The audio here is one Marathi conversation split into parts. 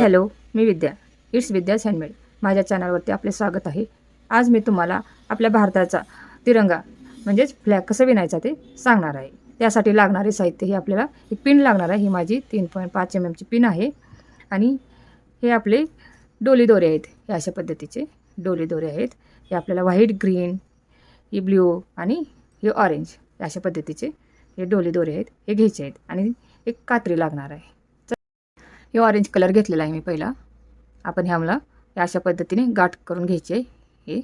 हॅलो, मी विद्या. इट्स विद्याज हँडमेड माझ्या चॅनलवरती आपले स्वागत आहे. आज मी तुम्हाला आपल्या भारताचा तिरंगा म्हणजेच फ्लॅग कसं विणायचा ते सांगणार आहे. त्यासाठी लागणारे साहित्य हे आपल्याला एक पिन लागणार आहे. ही माझी 3.5 mm ची पिन आहे आणि हे आपले डोली दोरे आहेत. हे अशा पद्धतीचे डोली दोरे आहेत. हे आपल्याला व्हाईट, ग्रीन, हे ब्ल्यू आणि हे ऑरेंज अशा पद्धतीचे हे डोली दोरे आहेत. हे घ्यायचे आहेत आणि एक कात्री लागणार आहे. हे ऑरेंज कलर घेतलेला आहे मी पहिला. आपण ह्याला अशा पद्धतीने गाठ करून घ्यायचे हे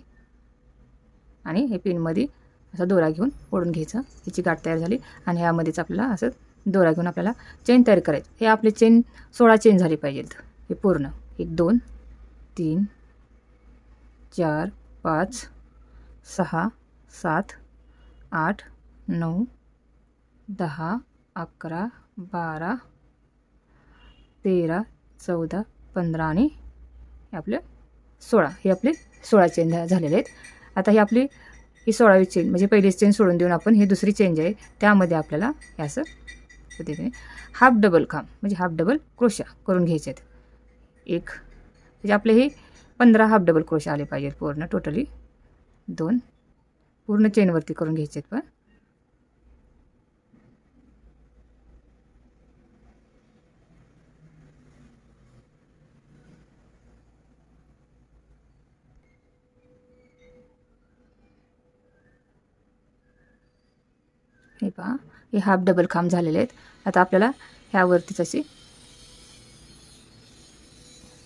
आणि हे पिनमध्ये असा दोरा घेऊन ओढून घ्यायचा. ह्याची गाठ तयार झाली आणि ह्यामध्येच आपल्याला असं दोरा घेऊन आपल्याला चेन तयार करायची. हे आपले चेन 16 चेन झाली पाहिजेत. हे पूर्ण 1 2 3 4 5 6 7 8 9 10 11 12 13 14 15 आणि आपले 16. हे आपले 16 चेन झालेले आहेत. आता ही आपली 16वी चेन म्हणजे पहिली चेन सोडून देऊन आपण ही दुसरी चेन जी आहे त्यामध्ये आपल्याला हे असं पद्धतीने हाफ डबल खांब म्हणजे हाफ डबल क्रोशा करून घ्यायचे आहेत. एक म्हणजे आपले हे 15 हाफ डबल क्रोशा आले पाहिजेत. पूर्ण टोटली 2 पूर्ण चेनवरती करून घ्यायचे आहेत. पण हे पहा, हे हाफ डबल खांब झालेले आहेत. आता आपल्याला ह्यावरतीच अशी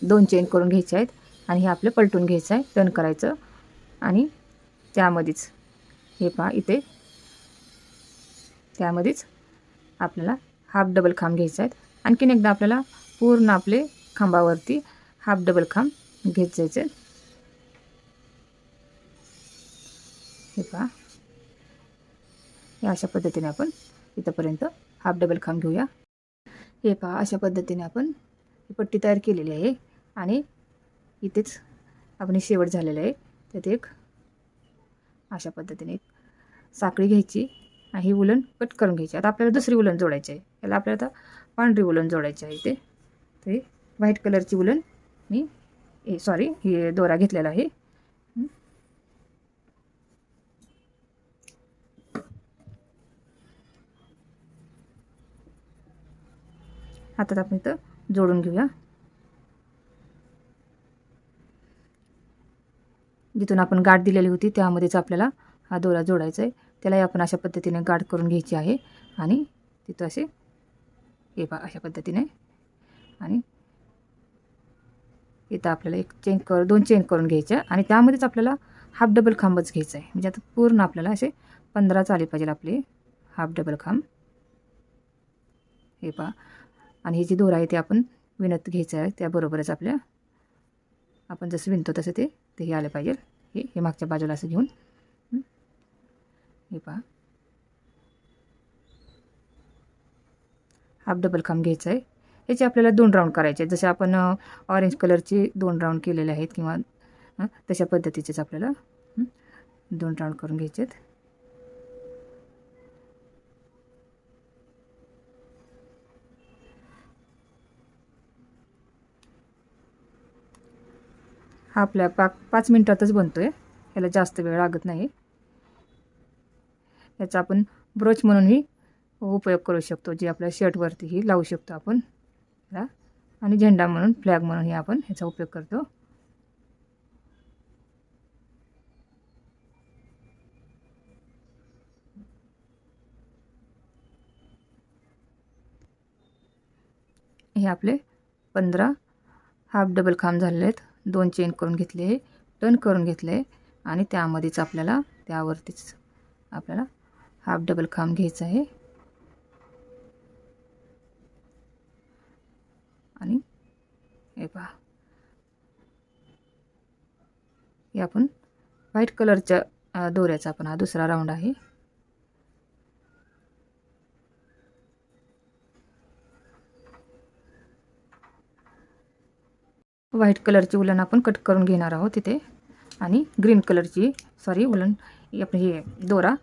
2 चेन करून घ्यायचे आहेत आणि हे आपलं पलटून घ्यायचं आहे. टर्न करायचं आणि त्यामध्येच हे पहा इथे त्यामध्येच आपल्याला हाफ डबल खांब घ्यायचे आहेत. आणखीन एकदा आपल्याला पूर्ण आपले खांबावरती हाफ डबल खांब घेत जायचे. हे पहा, हे अशा पद्धतीने आपण इथंपर्यंत हाफ डबल खांब घेऊया. हे पहा, अशा पद्धतीने आपण ही पट्टी तयार केलेली आहे आणि इथेच आपण शेवट झालेलं आहे. त्यात एक अशा पद्धतीने एक साखळी घ्यायची आणि ही उलन कट करून घ्यायची. आता आपल्याला दुसरी उलन जोडायची आहे. याला आपल्याला आता पांढरी उलन जोडायची आहे. इथे ते व्हाईट कलरची उलन मी हे दोरा घेतलेला आहे. हातात आपण इथं जोडून घेऊया. जिथून आपण गाठ दिलेली होती त्यामध्येच आपल्याला हा दोरा जोडायचा आहे. त्यालाही आपण अशा पद्धतीने गाठ करून घ्यायची आहे आणि तिथं असे हे पहा अशा पद्धतीने आणि इथं आपल्याला 2 चेन करून घ्यायच्या आणि त्यामध्येच आपल्याला हाफ डबल खांबच घ्यायचा आहे. म्हणजे आता पूर्ण आपल्याला असे 15 आले पाहिजे आपले हाफ डबल खांब. हे पहा, आणि हे जे दोरा आहे ते आपण विणत घ्यायचं आहे. त्याबरोबरच आपण जसं विणतो तसं ते आलं पाहिजे. हे मागच्या बाजूला असं घेऊन हे पहा हाफ डबल खांब घ्यायचं आहे. याचे आपल्याला 2 राऊंड करायचे आहेत. जसे आपण ऑरेंज कलरचे 2 राऊंड केलेले आहेत किंवा तशा पद्धतीचेच आपल्याला 2 राऊंड करून घ्यायचे आहेत. हा आपल्या 5 मिनिटातच बनतो आहे. याला जास्त वेळ लागत नाही. याचा आपण ब्रोच म्हणूनही उपयोग करू शकतो. जे आपल्या शर्टवरतीही लावू शकतो आपण आणि झेंडा म्हणून फ्लॅग म्हणूनही आपण ह्याचा उपयोग करतो. हे आपले 15 हाफ डबल खांब झालेले आहेत. 2 चेन करून घेतले आहे, टर्न करून घेतले आणि त्यामध्येच त्यावरतीच आपल्याला हाफ डबल खांब घ्यायचा आहे आणि हे पहा, हे आपण व्हाईट कलरच्या दोऱ्याचा आपण हा दुसरा राऊंड आहे. व्हाईट कलरची उलन आपण कट करून घेणार आहोत तिथे आणि ग्रीन कलरची उलन आपण हे दोरा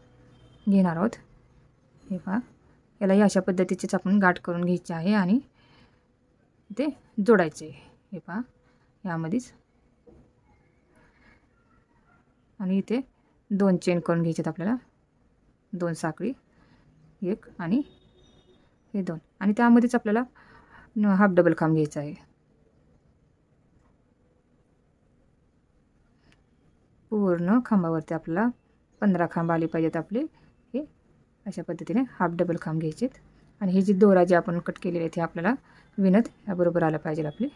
घेणार आहोत. हे पहा, यालाही अशा पद्धतीचीच आपण गाठ करून घ्यायची आहे आणि ते जोडायचे. हे पहा यामध्येच, आणि इथे 2 चेन करून घ्यायचे आपल्याला, 2 साखळी, 1 आणि हे 2, आणि त्यामध्येच आपल्याला हाफ डबल खांब घ्यायचा आहे. पूर्ण खांबावरती आपल्याला 15 खांब आले पाहिजेत आपले. हे अशा पद्धतीने हाफ डबल खांब घ्यायचेत, आणि हे जी दोरा जे आपण कट केलेले आहे ते आपल्याला विणत याबरोबर आला पाहिजे आपले.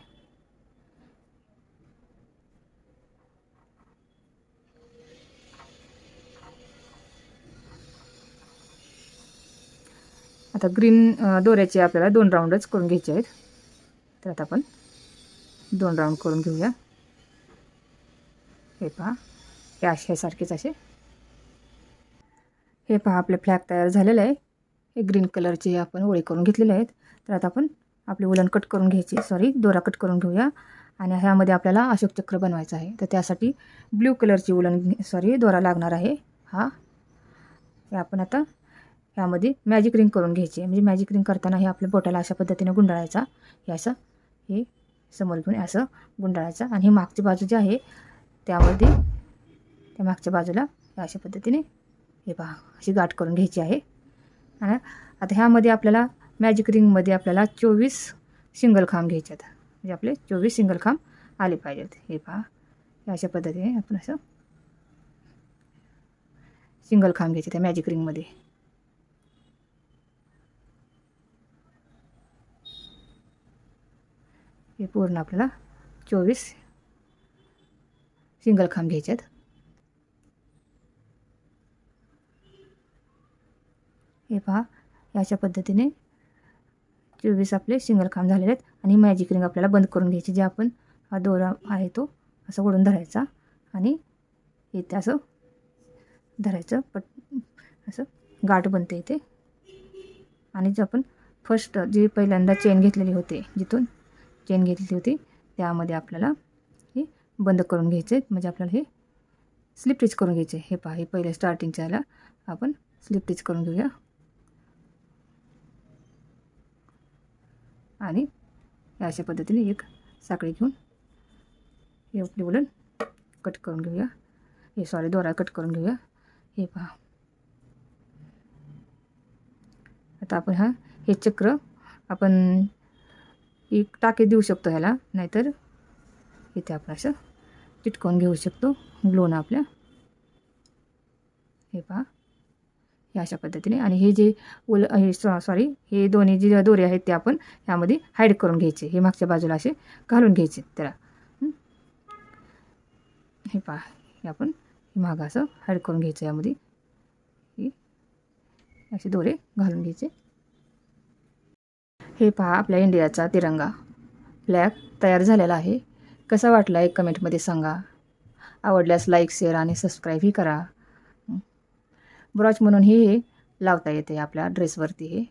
आता ग्रीन दोऱ्याचे आपल्याला 2 राऊंडच करून घ्यायचे आहेत. तर आता आपण 2 राऊंड करून घेऊया. हे पहा हे असे सारखेच असे. हे पहा आपले फ्लॅग तयार झालेले आहे. हे ग्रीन कलरचे आपण ओळी करून घेतलेले आहेत. तर आता आपण आपले उलन कट करून घ्यायची, दोरा कट करून घेऊया, आणि ह्यामध्ये आपल्याला अशोक चक्र बनवायचं आहे. तर त्यासाठी ब्ल्यू कलरची दोरा लागणार आहे. हे आपण आता ह्यामध्ये मॅजिक रिंग करून घ्यायची आहे. म्हणजे मॅजिक रिंग करताना हे आपल्या बोटाला अशा पद्धतीने गुंडाळायचा. हे असं हे समोर घेऊन असं गुंडाळायचा, आणि ही मागची बाजू जी आहे त्यामध्ये त्या मागच्या बाजूला अशा पद्धतीने हे पहा अशी गाठ करून घ्यायची आहे. आणि आता ह्यामध्ये आपल्याला मॅजिक रिंगमध्ये आपल्याला 24 सिंगल खांब घ्यायचे आहेत. म्हणजे आपले 24 सिंगल खांब आले पाहिजेत. हे पहा अशा पद्धतीने आपण असं सिंगल खांब घ्यायचे त्या मॅजिक रिंगमध्ये. हे पूर्ण आपल्याला 24 सिंगल खांब घ्यायचे आहेत. हे पहा अशा पद्धतीने 24 आपले सिंगल खांब झालेले आहेत, आणि मॅजिक रिंग आपल्याला बंद करून घ्यायची. जे आपण हा दोरा आहे तो असं ओढून धरायचा, आणि इथे असं धरायचं, असं गाठ बनते इथे. आणि जे आपण फर्स्ट जी पहिल्यांदा चेन घेतलेली होती, जिथून चेन घेतली होती त्यामध्ये आपल्याला हे बंद करून घ्यायचे. म्हणजे आपल्याला हे स्लिप टिच करून घ्यायचे. हे पहा हे पहिले स्टार्टिंगच्या ह्याला आपण स्लिप टिच करून घेऊया, आणि अशा पद्धतीने एक साखळी घेऊन हे आपले उलन कट करून घेऊया. दोरा कट करून घेऊया. हे पहा आता आपण हे चक्र आपण एक टाके देऊ शकतो ह्याला, नाहीतर इथे आपण असं चिटकवून घेऊ शकतो ग्लूनं आपल्या. हे पहा हे अशा पद्धतीने. आणि हे जे हे दोन्ही जे दोरे आहेत ते आपण ह्यामध्ये हाईड करून घ्यायचे. हे मागच्या बाजूला असे घालून घ्यायचे त्याला. हे पहा हे आपण मागं असं हाईड करून घ्यायचं. यामध्ये हे असे दोरे घालून घ्यायचे. हे पहा आपल्या इंडियाचा तिरंगा फ्लॅग तयार झालेला आहे. कसा वाटला एक कमेंटमध्ये सांगा. आवडल्यास लाईक, शेअर आणि सबस्क्राईबही करा. ब्रॉच म्हणून हे लावता येते आपल्या ड्रेसवरती. हे